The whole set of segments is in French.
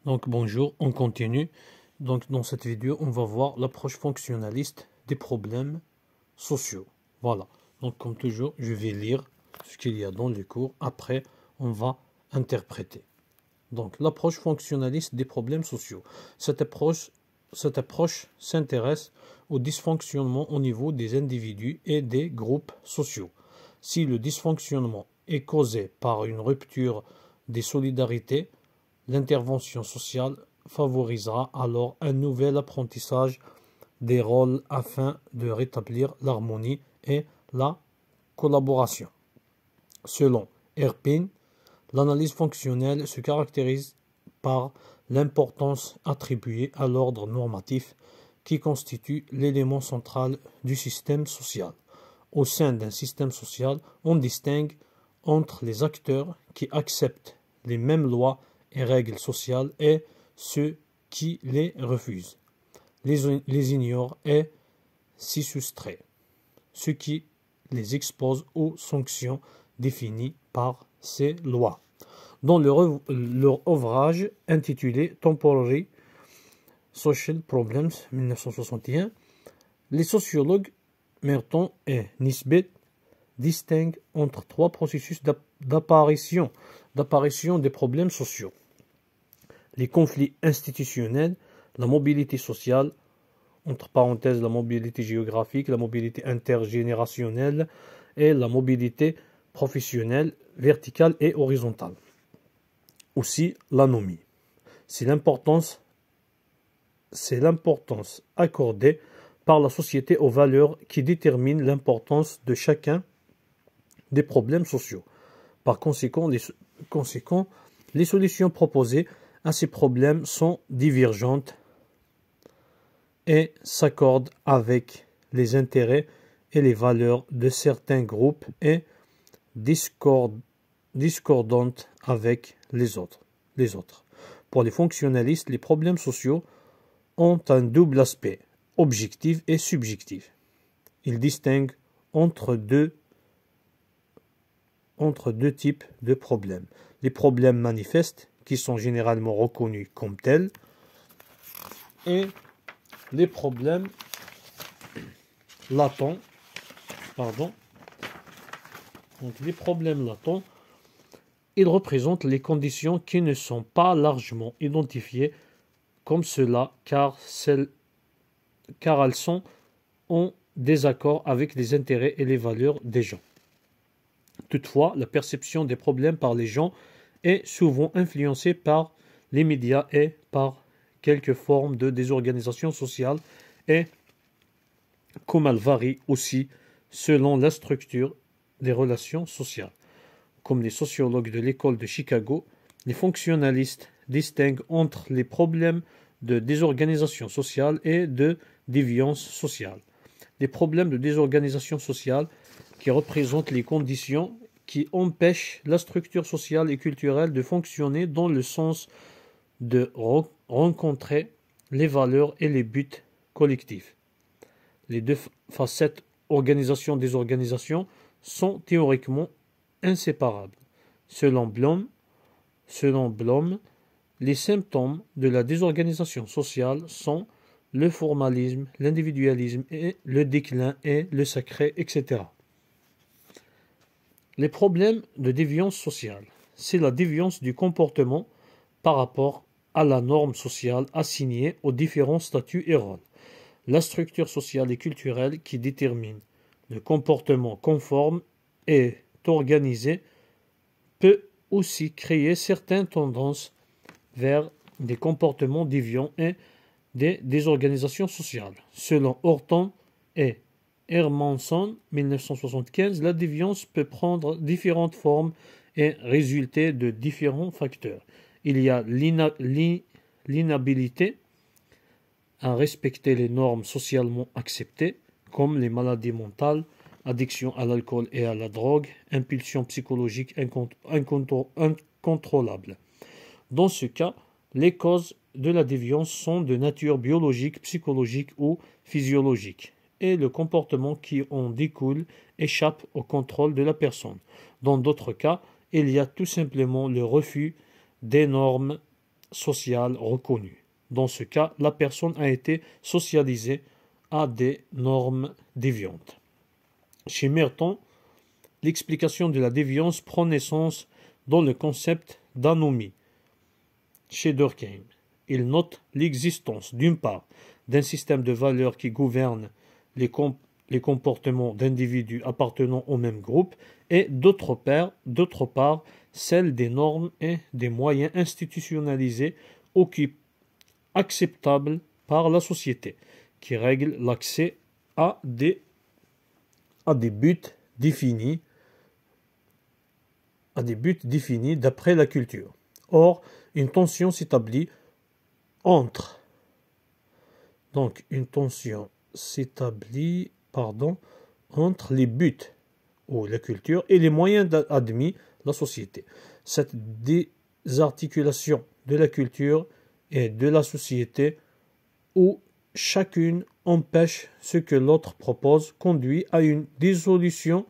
Donc bonjour, on continue. Donc dans cette vidéo, on va voir l'approche fonctionnaliste des problèmes sociaux. Voilà. Donc comme toujours, je vais lire ce qu'il y a dans les cours. Après, on va interpréter. Donc l'approche fonctionnaliste des problèmes sociaux. Cette approche s'intéresse au dysfonctionnement au niveau des individus et des groupes sociaux. Si le dysfonctionnement est causé par une rupture des solidarités, l'intervention sociale favorisera alors un nouvel apprentissage des rôles afin de rétablir l'harmonie et la collaboration. Selon Erpin, l'analyse fonctionnelle se caractérise par l'importance attribuée à l'ordre normatif qui constitue l'élément central du système social. Au sein d'un système social, on distingue entre les acteurs qui acceptent les mêmes lois et règles sociales et ceux qui les refusent, les ignorent et s'y soustraient, ce qui les expose aux sanctions définies par ces lois. Dans leur ouvrage intitulé Temporary Social Problems 1961, les sociologues Merton et Nisbet distinguent entre trois processus d'apparition des problèmes sociaux: les conflits institutionnels, la mobilité sociale, entre parenthèses la mobilité géographique, la mobilité intergénérationnelle et la mobilité professionnelle verticale et horizontale. Aussi l'anomie. C'est l'importance accordée par la société aux valeurs qui déterminent l'importance de chacun des problèmes sociaux. Par conséquent, les solutions proposées à ces problèmes sont divergentes et s'accordent avec les intérêts et les valeurs de certains groupes et discordantes avec les autres. Pour les fonctionnalistes, les problèmes sociaux ont un double aspect, objectif et subjectif. Ils distinguent entre deux types de problèmes. Les problèmes manifestes, qui sont généralement reconnus comme tels, et les problèmes latents. Donc les problèmes latents, ils représentent les conditions qui ne sont pas largement identifiées comme cela, car elles sont en désaccord avec les intérêts et les valeurs des gens. Toutefois, la perception des problèmes par les gens est souvent influencée par les médias et par quelques formes de désorganisation sociale, et comme elle varie aussi selon la structure des relations sociales. Comme les sociologues de l'école de Chicago, les fonctionnalistes distinguent entre les problèmes de désorganisation sociale et de déviance sociale. Les problèmes de désorganisation sociale qui représentent les conditions qui empêchent la structure sociale et culturelle de fonctionner dans le sens de rencontrer les valeurs et les buts collectifs. Les deux facettes organisation-désorganisation sont théoriquement inséparables. Selon Blom, les symptômes de la désorganisation sociale sont le formalisme, l'individualisme, et le déclin et le sacré, etc. Les problèmes de déviance sociale, c'est la déviance du comportement par rapport à la norme sociale assignée aux différents statuts et rôles. La structure sociale et culturelle qui détermine le comportement conforme et organisé peut aussi créer certaines tendances vers des comportements déviants et des désorganisations sociales. Selon Horton et Hermanson, 1975, la déviance peut prendre différentes formes et résulter de différents facteurs. Il y a l'inhabilité à respecter les normes socialement acceptées, comme les maladies mentales, addiction à l'alcool et à la drogue, impulsion psychologique incontrôlable. Dans ce cas, les causes de la déviance sont de nature biologique, psychologique ou physiologique, et le comportement qui en découle échappe au contrôle de la personne. Dans d'autres cas, il y a tout simplement le refus des normes sociale reconnue. Dans ce cas, la personne a été socialisée à des normes déviantes. Chez Merton, l'explication de la déviance prend naissance dans le concept d'anomie. Chez Durkheim, il note l'existence, d'une part, d'un système de valeurs qui gouverne les comportements d'individus appartenant au même groupe, et d'autre part, celle des normes et des moyens institutionnalisés ou qui acceptables par la société, qui règlent l'accès à des buts définis d'après la culture. Or, une tension s'établit entre les buts ou la culture et les moyens admis la société. Cette désarticulation de la culture et de la société où chacune empêche ce que l'autre propose conduit à une dissolution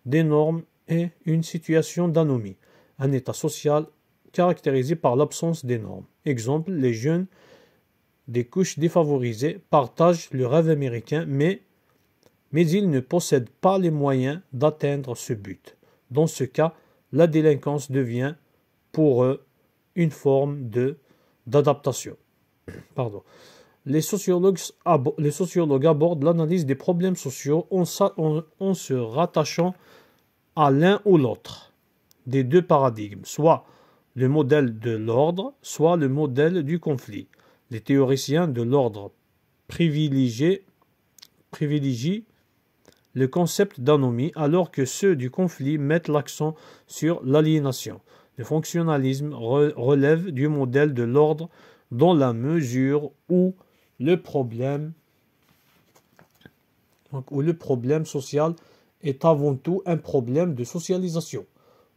des normes et une situation d'anomie, un état social caractérisé par l'absence des normes. Exemple, les jeunes des couches défavorisées partagent le rêve américain, mais ils ne possèdent pas les moyens d'atteindre ce but. Dans ce cas, la délinquance devient pour eux une forme d'adaptation. Les sociologues abordent l'analyse des problèmes sociaux en se rattachant à l'un ou l'autre des deux paradigmes, soit le modèle de l'ordre, soit le modèle du conflit. Les théoriciens de l'ordre privilégient le concept d'anomie, alors que ceux du conflit mettent l'accent sur l'aliénation. Le fonctionnalisme relève du modèle de l'ordre dans la mesure où le problème social est avant tout un problème de socialisation.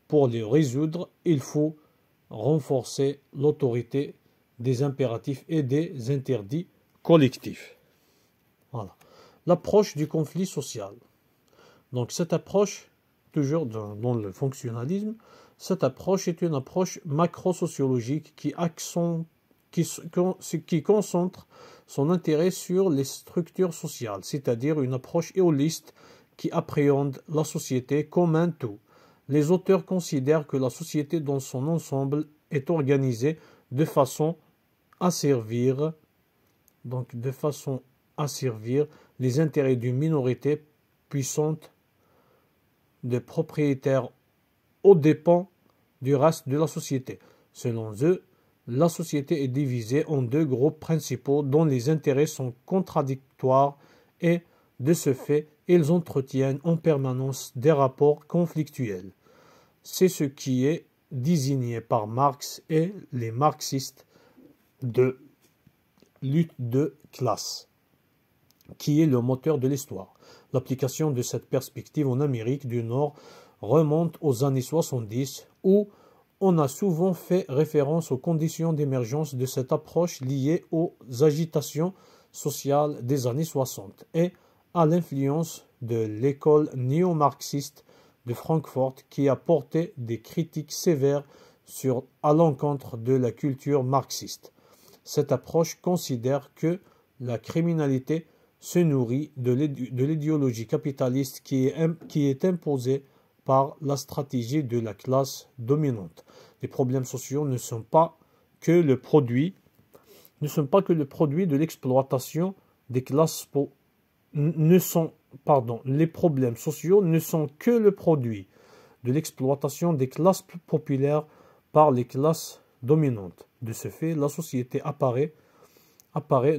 Pour le résoudre, il faut renforcer l'autorité des impératifs et des interdits collectifs. Voilà. L'approche du conflit social. Donc cette approche, toujours dans le fonctionnalisme, cette approche est une approche macro-sociologique qui concentre son intérêt sur les structures sociales, c'est-à-dire une approche éoliste qui appréhende la société comme un tout. Les auteurs considèrent que la société dans son ensemble est organisée de façon à servir les intérêts d'une minorité puissante de propriétaires aux dépens du reste de la société. Selon eux, la société est divisée en deux groupes principaux dont les intérêts sont contradictoires et, de ce fait, ils entretiennent en permanence des rapports conflictuels. C'est ce qui est désigné par Marx et les marxistes de lutte de classe, qui est le moteur de l'histoire. L'application de cette perspective en Amérique du Nord remonte aux années 70, où on a souvent fait référence aux conditions d'émergence de cette approche liées aux agitations sociales des années 60 et à l'influence de l'école néo-marxiste de Francfort qui a porté des critiques sévères à l'encontre de la culture marxiste. Cette approche considère que la criminalité se nourrit de l'idéologie capitaliste qui est imposée par la stratégie de la classe dominante. Les problèmes sociaux ne sont pas que le produit de l'exploitation des classes les problèmes sociaux ne sont que le produit de l'exploitation des classes populaires par les classes dominantes. De ce fait, la société apparaît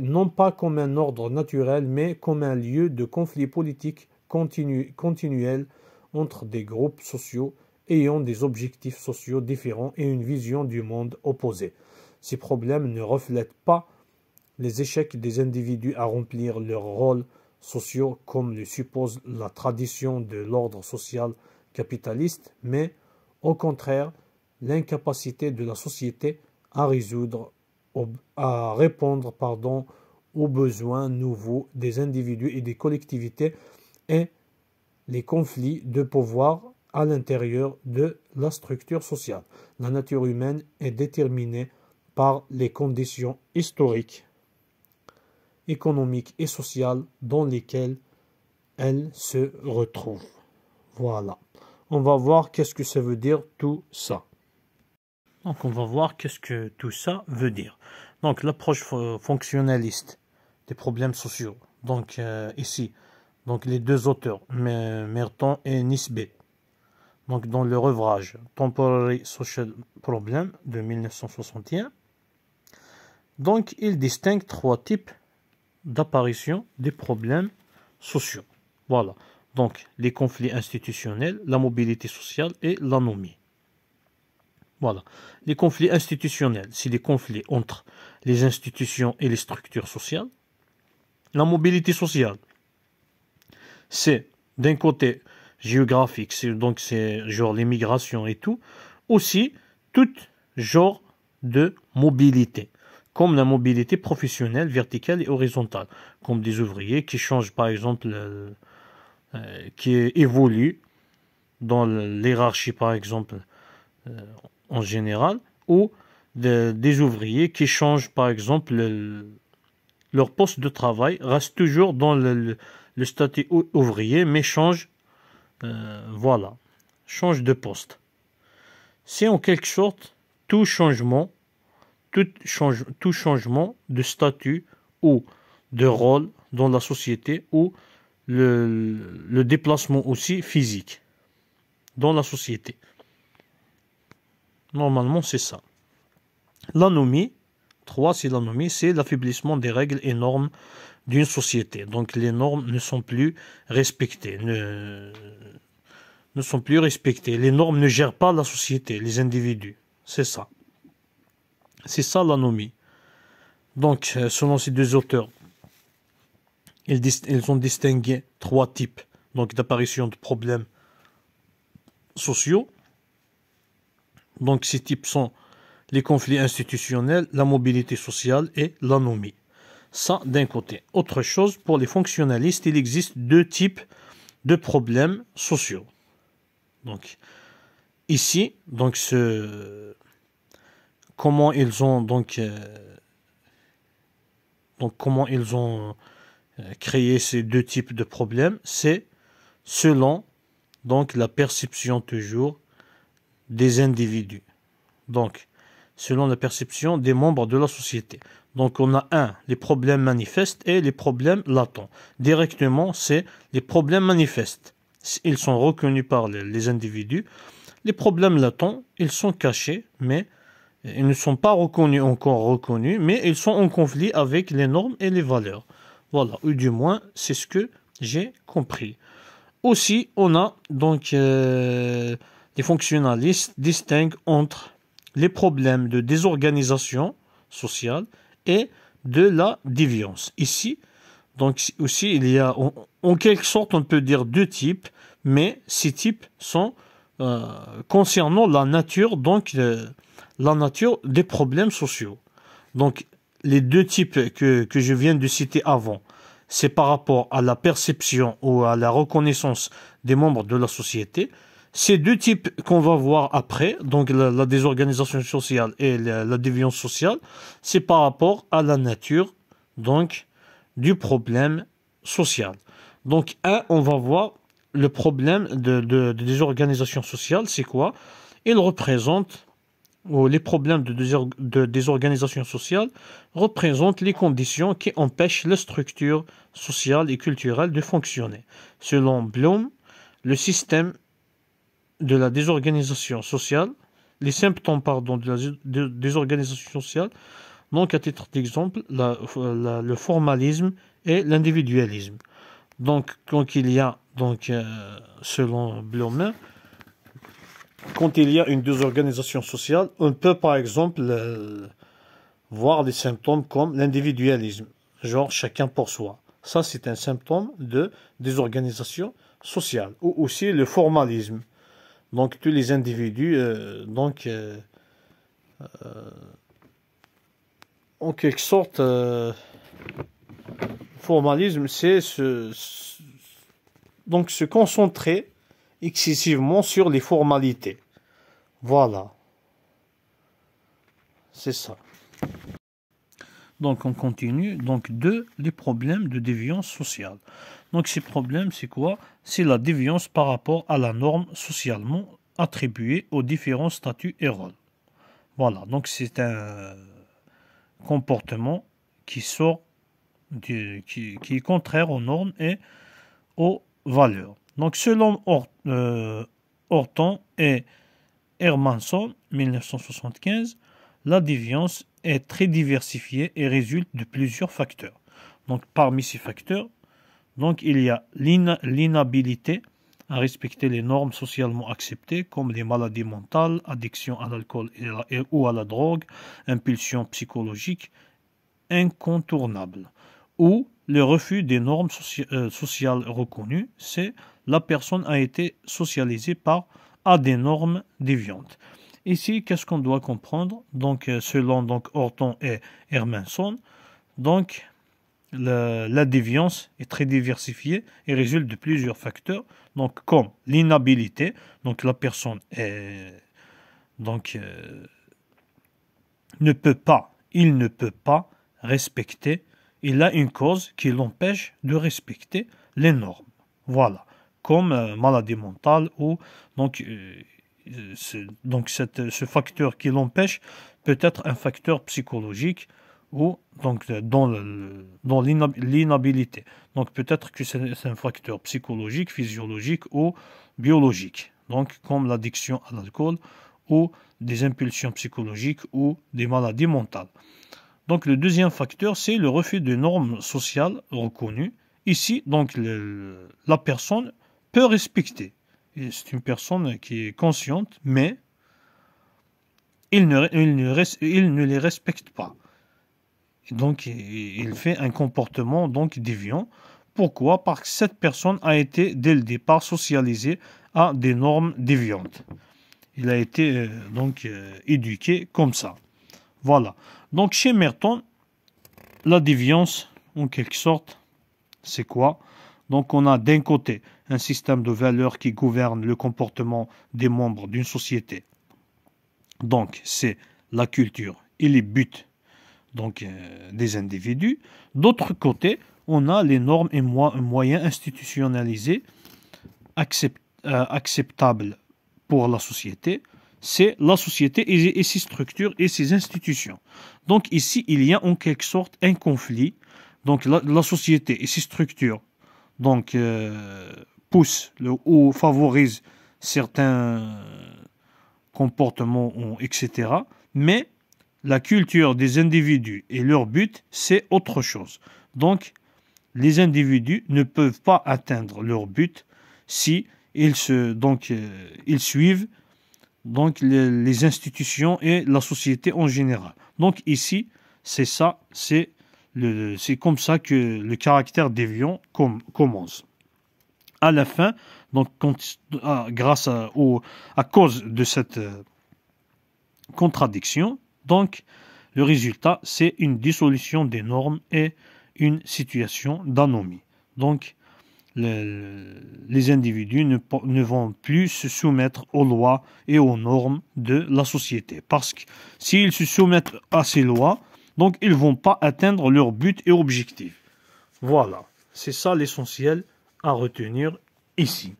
non pas comme un ordre naturel, mais comme un lieu de conflit politique continuel entre des groupes sociaux ayant des objectifs sociaux différents et une vision du monde opposée. Ces problèmes ne reflètent pas les échecs des individus à remplir leurs rôles sociaux comme le suppose la tradition de l'ordre social capitaliste, mais au contraire l'incapacité de la société à répondre aux besoins nouveaux des individus et des collectivités et les conflits de pouvoir à l'intérieur de la structure sociale. La nature humaine est déterminée par les conditions historiques, économiques et sociales dans lesquelles elles se retrouvent. Voilà. On va voir qu'est-ce que ça veut dire tout ça. Donc on va voir qu'est-ce que tout ça veut dire. Donc l'approche fonctionnaliste des problèmes sociaux. Donc ici, donc les deux auteurs, Merton et Nisbet. Donc dans leur ouvrage Temporary Social Problem de 1961. Donc ils distinguent trois types d'apparition des problèmes sociaux. Voilà. Donc les conflits institutionnels, la mobilité sociale et l'anomie. Voilà. Les conflits institutionnels, c'est des conflits entre les institutions et les structures sociales. La mobilité sociale, c'est d'un côté géographique, c'est genre l'immigration et tout. Aussi, tout genre de mobilité, comme la mobilité professionnelle, verticale et horizontale, comme des ouvriers qui changent par exemple, qui évoluent dans l'hiérarchie par exemple, en général, ou des ouvriers qui changent par exemple leur poste de travail, restent toujours dans le statut ouvrier, mais changent, voilà, changent de poste. C'est en quelque sorte tout changement de statut ou de rôle dans la société, ou le déplacement aussi physique dans la société. Normalement, c'est ça. L'anomie, 3, c'est l'anomie, c'est l'affaiblissement des règles et normes d'une société. Donc, les normes ne sont plus respectées. Ne sont plus respectées. Les normes ne gèrent pas la société, les individus. C'est ça. C'est ça l'anomie. Donc, selon ces deux auteurs, ils ont distingué trois types donc d'apparition de problèmes sociaux. Donc, ces types sont les conflits institutionnels, la mobilité sociale et l'anomie. Ça, d'un côté. Autre chose, pour les fonctionnalistes, il existe deux types de problèmes sociaux. Donc, ici, donc comment ils ont créé ces deux types de problèmes, c'est selon donc la perception toujours des individus. Donc, selon la perception des membres de la société. Donc, on a les problèmes manifestes et les problèmes latents. Directement, c'est les problèmes manifestes. Ils sont reconnus par les individus. Les problèmes latents, ils sont cachés, mais ils ne sont pas encore reconnus, mais ils sont en conflit avec les normes et les valeurs. Voilà, ou du moins, c'est ce que j'ai compris. Aussi, on a donc les fonctionnalistes distinguent entre les problèmes de désorganisation sociale et de la déviance. Ici, donc aussi, il y a en quelque sorte, on peut dire deux types, mais ces types sont concernant la nature, donc la nature des problèmes sociaux. Donc, les deux types que je viens de citer avant, c'est par rapport à la perception ou à la reconnaissance des membres de la société. Ces deux types qu'on va voir après, donc la désorganisation sociale et la déviance sociale, c'est par rapport à la nature donc du problème social. Donc, on va voir le problème de désorganisation sociale, c'est quoi? Il représente, ou les problèmes de désorganisation sociale représentent les conditions qui empêchent la structure sociale et culturelle de fonctionner. Selon Bloom, le système de la désorganisation sociale, les symptômes de la désorganisation sociale, donc à titre d'exemple, le formalisme et l'individualisme. Donc, quand il y a, selon Bloom, quand il y a une désorganisation sociale, on peut par exemple voir des symptômes comme l'individualisme, genre chacun pour soi. Ça, c'est un symptôme de désorganisation sociale. Ou aussi le formalisme. Donc, tous les individus, en quelque sorte, formalisme, c'est se concentrer excessivement sur les formalités. Voilà. C'est ça. Donc on continue. Donc les problèmes de déviance sociale. Donc ces problèmes, c'est quoi? C'est la déviance par rapport à la norme socialement attribuée aux différents statuts et rôles. Voilà, donc c'est un comportement qui sort qui est contraire aux normes et aux valeurs. Donc selon Horton et Hermanson, 1975, la déviance est très diversifiée et résulte de plusieurs facteurs. Donc parmi ces facteurs, donc il y a l'inhabilité à respecter les normes socialement acceptées comme les maladies mentales, addiction à l'alcool ou à la drogue, impulsions psychologiques incontournables, ou le refus des normes sociales reconnues, c'est la personne a été socialisée à des normes déviantes. Ici, qu'est-ce qu'on doit comprendre? Donc, selon Horton et Hermanson, donc la déviance est très diversifiée et résulte de plusieurs facteurs, donc comme l'inhabilité, donc la personne il ne peut pas respecter, il a une cause qui l'empêche de respecter les normes. Voilà, comme maladie mentale ou ce facteur qui l'empêche peut être un facteur psychologique ou dans l'inhabilité. Donc peut-être que c'est un facteur psychologique, physiologique ou biologique. Donc comme l'addiction à l'alcool ou des impulsions psychologiques ou des maladies mentales. Donc le deuxième facteur, c'est le refus de normes sociales reconnues. Ici, donc la personne peut respecter. C'est une personne qui est consciente, mais il ne les respecte pas. Donc, il fait un comportement déviant. Pourquoi? Parce que cette personne a été, dès le départ, socialisée à des normes déviantes. Il a été éduqué comme ça. Voilà. Donc, chez Merton, la déviance, en quelque sorte, c'est quoi? Donc, on a d'un côté un système de valeurs qui gouverne le comportement des membres d'une société. Donc, c'est la culture et les buts des individus. D'autre côté, on a les normes et moyens institutionnalisés acceptables pour la société. C'est la société et ses structures et ses institutions. Donc ici, il y a en quelque sorte un conflit. Donc la société et ses structures poussent ou favorisent certains comportements, etc. Mais la culture des individus et leur but, c'est autre chose. Donc, les individus ne peuvent pas atteindre leur but si ils suivent les institutions et la société en général. Donc ici, c'est comme ça que le caractère déviant commence. À la fin, à cause de cette contradiction, donc le résultat, c'est une dissolution des normes et une situation d'anomie. Donc, les individus ne vont plus se soumettre aux lois et aux normes de la société. Parce que s'ils se soumettent à ces lois, donc ils ne vont pas atteindre leur but et objectif. Voilà, c'est ça l'essentiel à retenir ici.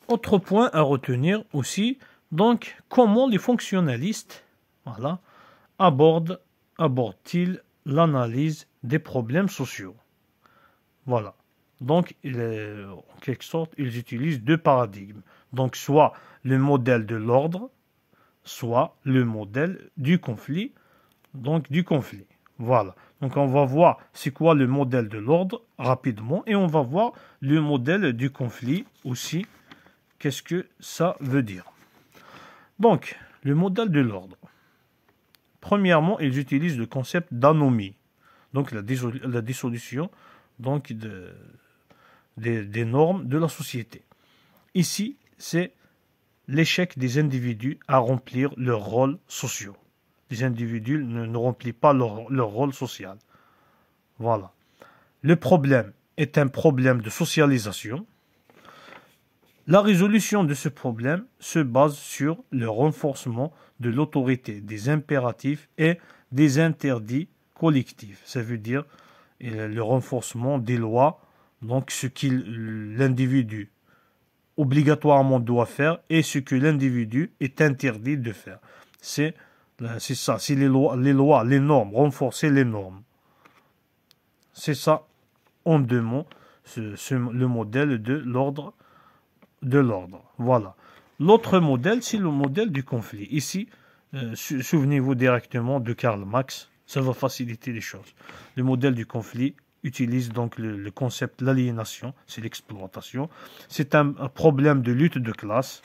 Autre point à retenir aussi, donc comment les fonctionnalistes abordent-ils l'analyse des problèmes sociaux? Voilà. Donc, en quelque sorte, ils utilisent deux paradigmes. Donc, soit le modèle de l'ordre, soit le modèle du conflit. Voilà. Donc, on va voir c'est quoi le modèle de l'ordre rapidement et on va voir le modèle du conflit aussi. Qu'est-ce que ça veut dire? Donc, le modèle de l'ordre. Premièrement, ils utilisent le concept d'anomie. Donc, la dissolution des normes de la société. Ici, c'est l'échec des individus à remplir leurs rôles sociaux. Les individus ne remplissent pas leur rôle social. Voilà. Le problème est un problème de socialisation. La résolution de ce problème se base sur le renforcement de l'autorité des impératifs et des interdits collective. Ça veut dire le renforcement des lois, donc ce que l'individu obligatoirement doit faire et ce que l'individu est interdit de faire. C'est ça, c'est les lois, les normes, renforcer les normes. C'est ça, en deux mots, le modèle de l'ordre. Voilà. L'autre modèle, c'est le modèle du conflit. Ici, souvenez-vous directement de Karl Marx, ça va faciliter les choses. Le modèle du conflit utilise donc le concept de l'aliénation, c'est l'exploitation. C'est un problème de lutte de classe.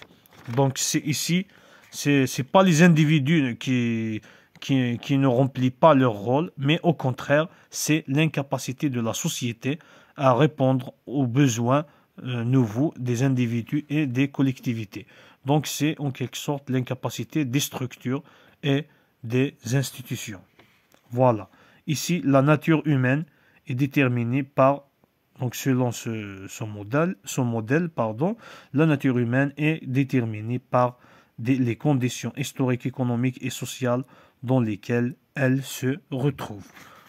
Donc ici, c'est pas les individus qui ne remplissent pas leur rôle, mais au contraire, c'est l'incapacité de la société à répondre aux besoins nouveaux des individus et des collectivités. Donc c'est en quelque sorte l'incapacité des structures et des institutions. Voilà. Ici, la nature humaine est déterminée par, donc selon son modèle, la nature humaine est déterminée par les conditions historiques, économiques et sociales dans lesquelles elle se retrouve.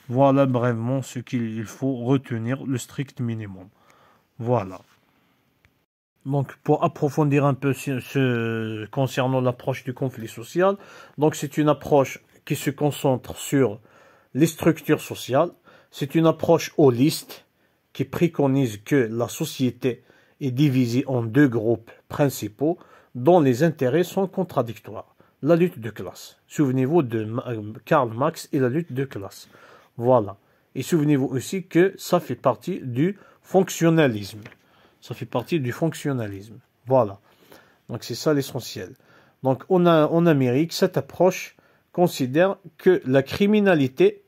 Voilà brièvement ce qu'il faut retenir, le strict minimum. Voilà. Donc, pour approfondir un peu concernant l'approche du conflit social, donc c'est une approche qui se concentre sur les structures sociales. C'est une approche holiste qui préconise que la société est divisée en deux groupes principaux dont les intérêts sont contradictoires. La lutte de classe. Souvenez-vous de Karl Marx et la lutte de classe. Voilà. Et souvenez-vous aussi que ça fait partie du fonctionnalisme. Ça fait partie du fonctionnalisme. Voilà. Donc c'est ça l'essentiel. Donc en Amérique, cette approche considère que la criminalité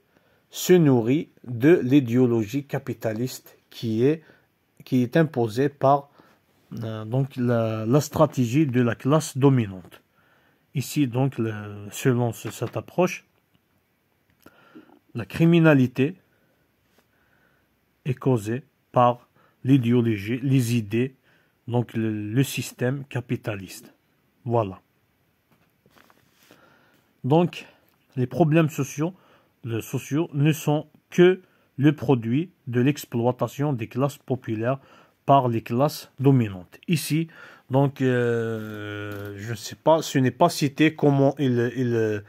se nourrit de l'idéologie capitaliste qui est imposée par donc la stratégie de la classe dominante. Ici, donc, selon cette approche, la criminalité est causée par l'idéologie, les idées, donc le système capitaliste. Voilà. Donc, les problèmes sociaux ne sont que le produit de l'exploitation des classes populaires par les classes dominantes. Ici, donc, je ne sais pas, ce n'est pas cité comment est-ce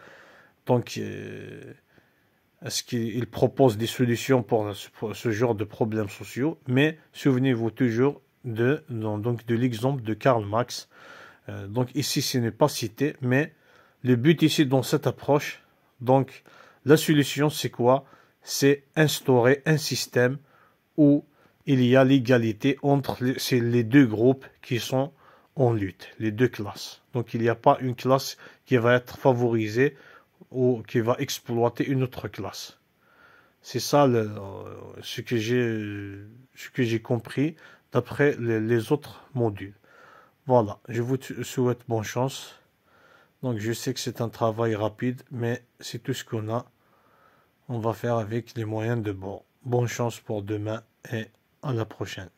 qu'il propose des solutions pour ce genre de problèmes sociaux, mais souvenez-vous toujours de l'exemple de Karl Marx. Donc ici, ce n'est pas cité, mais le but ici dans cette approche, donc la solution c'est quoi? C'est instaurer un système où il y a l'égalité entre les deux groupes qui sont en lutte, les deux classes. Donc il n'y a pas une classe qui va être favorisée ou qui va exploiter une autre classe. C'est ça ce que j'ai compris d'après les autres modules. Voilà, je vous souhaite bonne chance. Donc je sais que c'est un travail rapide, mais c'est tout ce qu'on a. On va faire avec les moyens de bord. Bonne chance pour demain et à la prochaine.